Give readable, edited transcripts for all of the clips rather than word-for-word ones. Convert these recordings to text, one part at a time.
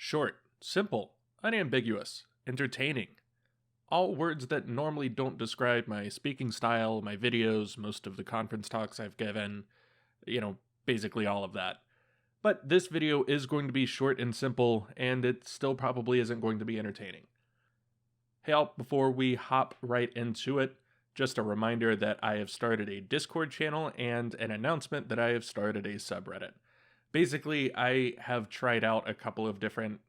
Short, simple, unambiguous, entertaining. All words that normally don't describe my speaking style, my videos, most of the conference talks I've given, you know, basically all of that. But this video is going to be short and simple, and it still probably isn't going to be entertaining. Hey all, before we hop right into it, just a reminder that I have started a Discord channel and an announcement that I have started a subreddit. Basically, I have tried out a couple of different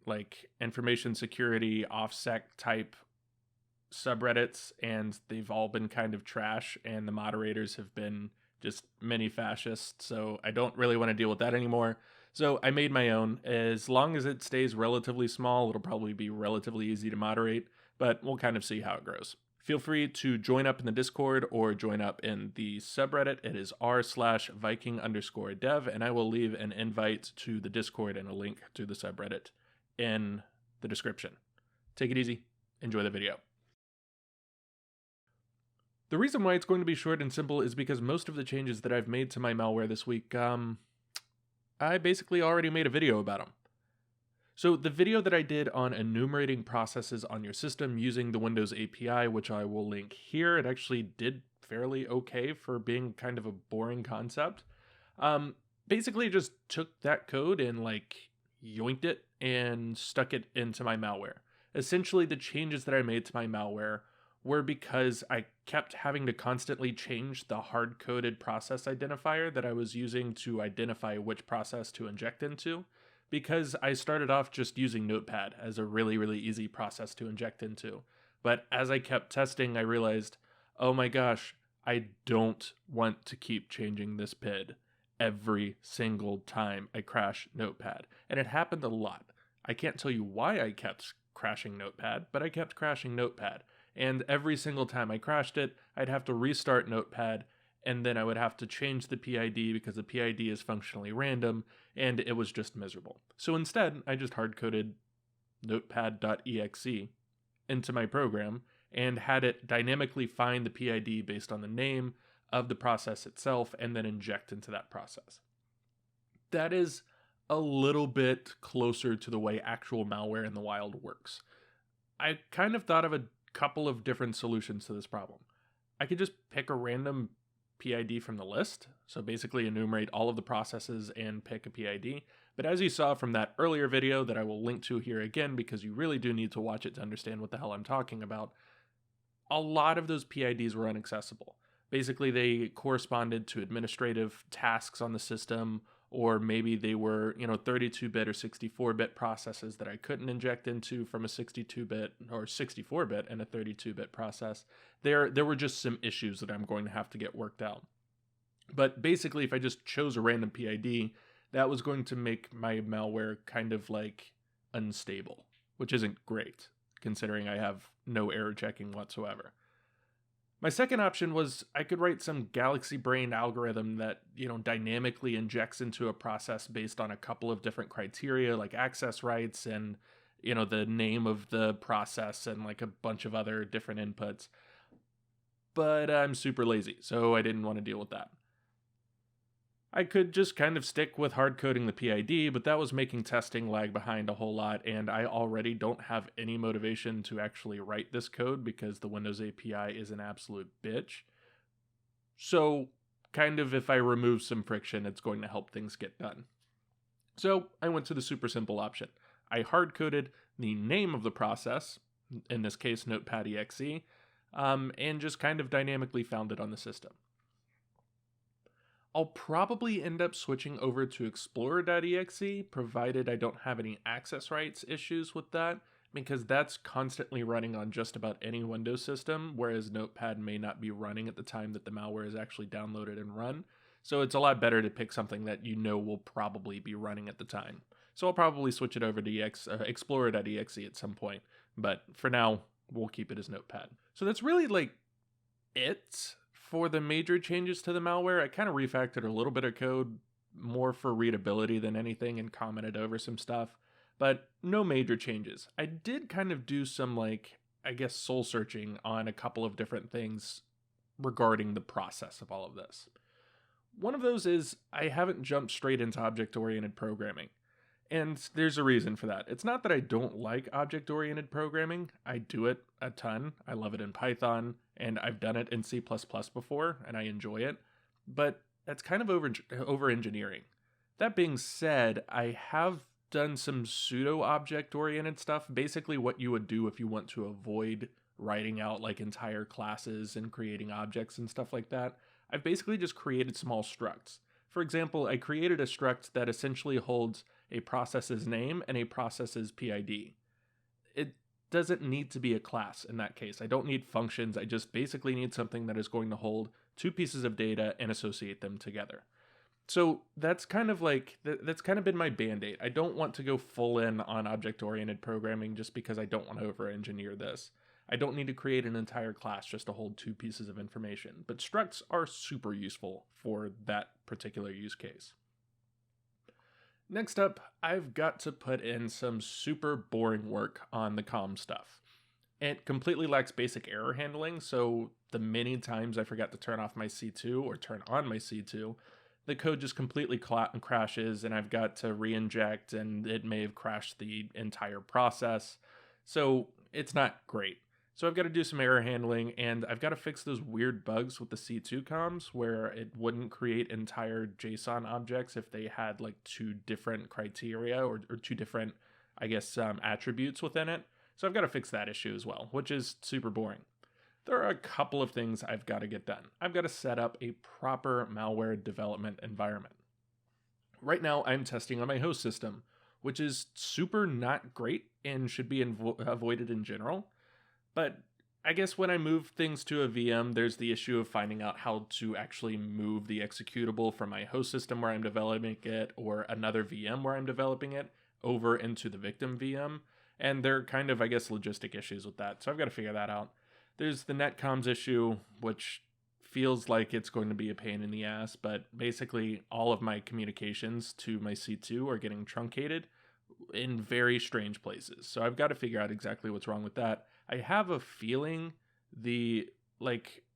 information security OffSec type subreddits, and they've all been kind of trash, and the moderators have been just mini fascists, so I don't really want to deal with that anymore. So I made my own. As long as it stays relatively small, it'll probably be relatively easy to moderate, but we'll kind of see how it grows. Feel free to join up in the Discord or join up in the subreddit. It is r/Viking_dev, and I will leave an invite to the Discord and a link to the subreddit in the description. Take it easy. Enjoy the video. The reason why it's going to be short and simple is because most of the changes that I've made to my malware this week, I basically already made a video about them. So the video that I did on enumerating processes on your system using the Windows API, which I will link here, it actually did fairly okay for being kind of a boring concept. Basically just took that code and yoinked it and stuck it into my malware. Essentially the changes that I made to my malware were because I kept having to constantly change the hard-coded process identifier that I was using to identify which process to inject into, because I started off just using Notepad as a really, really easy process to inject into. But as I kept testing, I realized, oh my gosh, I don't want to keep changing this PID every single time I crash Notepad. And it happened a lot. I can't tell you why I kept crashing Notepad, but I kept crashing Notepad. And every single time I crashed it, I'd have to restart Notepad, and then I would have to change the PID because the PID is functionally random, and it was just miserable. So instead, I just hard-coded notepad.exe into my program and had it dynamically find the PID based on the name of the process itself and then inject into that process. That is a little bit closer to the way actual malware in the wild works. I kind of thought of a couple of different solutions to this problem. I could just pick a random PID from the list, so basically enumerate all of the processes and pick a PID. But as you saw from that earlier video that I will link to here again because you really do need to watch it to understand what the hell I'm talking about, a lot of those PIDs were inaccessible. Basically, they corresponded to administrative tasks on the system, or maybe they were, 32-bit or 64-bit processes that I couldn't inject into from a 62-bit or 64-bit and a 32-bit process. There were just some issues that I'm going to have to get worked out. But basically, if I just chose a random PID, that was going to make my malware kind of unstable, which isn't great, considering I have no error checking whatsoever. My second option was I could write some galaxy brain algorithm that, dynamically injects into a process based on a couple of different criteria like access rights and, the name of the process and a bunch of other different inputs. But I'm super lazy, so I didn't want to deal with that. I could just kind of stick with hard coding the PID, but that was making testing lag behind a whole lot, and I already don't have any motivation to actually write this code because the Windows API is an absolute bitch. So, kind of if I remove some friction, it's going to help things get done. So, I went to the super simple option. I hard coded the name of the process, in this case notepad.exe, and just kind of dynamically found it on the system. I'll probably end up switching over to explorer.exe, provided I don't have any access rights issues with that, because that's constantly running on just about any Windows system, whereas Notepad may not be running at the time that the malware is actually downloaded and run. So it's a lot better to pick something that will probably be running at the time. So I'll probably switch it over to explorer.exe at some point, but for now, we'll keep it as Notepad. So that's really it. For the major changes to the malware, I kind of refactored a little bit of code, more for readability than anything, and commented over some stuff, but no major changes. I did kind of do some, soul searching on a couple of different things regarding the process of all of this. One of those is I haven't jumped straight into object-oriented programming. And there's a reason for that. It's not that I don't like object-oriented programming. I do it a ton. I love it in Python, and I've done it in C++ before, and I enjoy it. But that's kind of over-engineering. That being said, I have done some pseudo object-oriented stuff, basically what you would do if you want to avoid writing out like entire classes and creating objects and stuff like that. I've basically just created small structs. For example, I created a struct that essentially holds a process's name and a process's PID. It doesn't need to be a class in that case. I don't need functions. I just basically need something that is going to hold two pieces of data and associate them together. So that's kind of been my band-aid. I don't want to go full in on object-oriented programming just because I don't want to over-engineer this. I don't need to create an entire class just to hold two pieces of information, but structs are super useful for that particular use case. Next up, I've got to put in some super boring work on the comm stuff. It completely lacks basic error handling, so the many times I forgot to turn off my C2 or turn on my C2, the code just completely crashes and I've got to re-inject and it may have crashed the entire process. So it's not great. So I've got to do some error handling, and I've got to fix those weird bugs with the C2 comms where it wouldn't create entire JSON objects if they had like two different criteria or two different, I guess, attributes within it. So I've got to fix that issue as well, which is super boring. There are a couple of things I've got to get done. I've got to set up a proper malware development environment. Right now, I'm testing on my host system, which is super not great and should be avoided in general. But I guess when I move things to a VM, there's the issue of finding out how to actually move the executable from my host system where I'm developing it or another VM where I'm developing it over into the victim VM. And there are kind of, I guess, logistic issues with that. So I've got to figure that out. There's the Netcomms issue, which feels like it's going to be a pain in the ass, but basically all of my communications to my C2 are getting truncated in very strange places. So I've got to figure out exactly what's wrong with that. I have a feeling the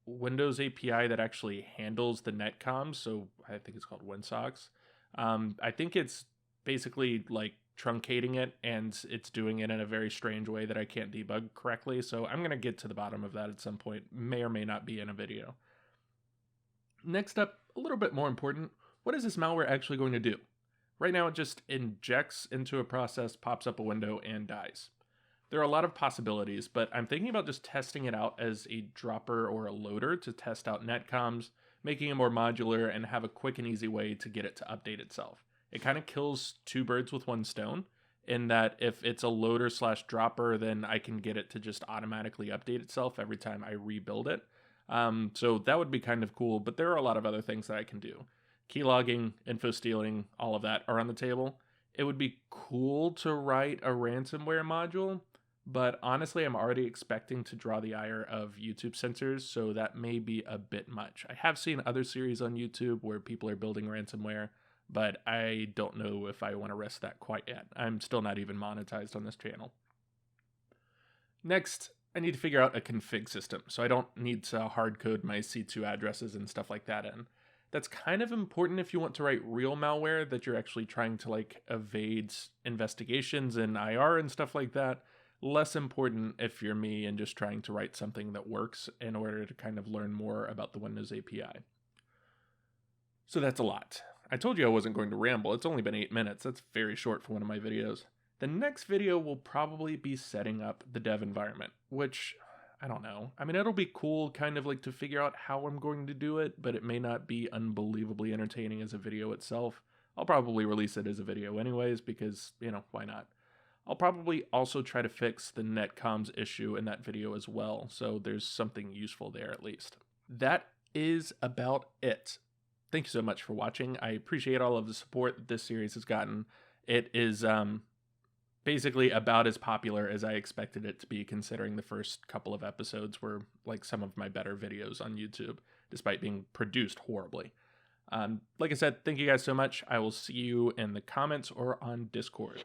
Windows API that actually handles the netcomms, so I think it's called WinSox, I think it's basically like truncating it, and it's doing it in a very strange way that I can't debug correctly. So I'm going to get to the bottom of that at some point. May or may not be in a video. Next up, a little bit more important, what is this malware actually going to do? Right now it just injects into a process, pops up a window, and dies. There are a lot of possibilities, but I'm thinking about just testing it out as a dropper or a loader to test out netcomms, making it more modular and have a quick and easy way to get it to update itself. It kind of kills two birds with one stone in that if it's a loader / dropper, then I can get it to just automatically update itself every time I rebuild it. So that would be kind of cool, but there are a lot of other things that I can do. Keylogging, info stealing, all of that are on the table. It would be cool to write a ransomware module, but honestly, I'm already expecting to draw the ire of YouTube censors, so that may be a bit much. I have seen other series on YouTube where people are building ransomware, but I don't know if I want to risk that quite yet. I'm still not even monetized on this channel. Next, I need to figure out a config system, so I don't need to hard code my C2 addresses and stuff like that in. That's kind of important if you want to write real malware that you're actually trying to evade investigations and IR and stuff like that. Less important if you're me and just trying to write something that works in order to kind of learn more about the Windows API. So that's a lot. I told you I wasn't going to ramble. It's only been 8 minutes. That's very short for one of my videos. The next video will probably be setting up the dev environment, which, I don't know. I mean, it'll be cool kind of to figure out how I'm going to do it, but it may not be unbelievably entertaining as a video itself. I'll probably release it as a video anyways because, why not? I'll probably also try to fix the netcomms issue in that video as well, so there's something useful there at least. That is about it. Thank you so much for watching. I appreciate all of the support that this series has gotten. It is basically about as popular as I expected it to be, considering the first couple of episodes were some of my better videos on YouTube, despite being produced horribly. Like I said, thank you guys so much. I will see you in the comments or on Discord.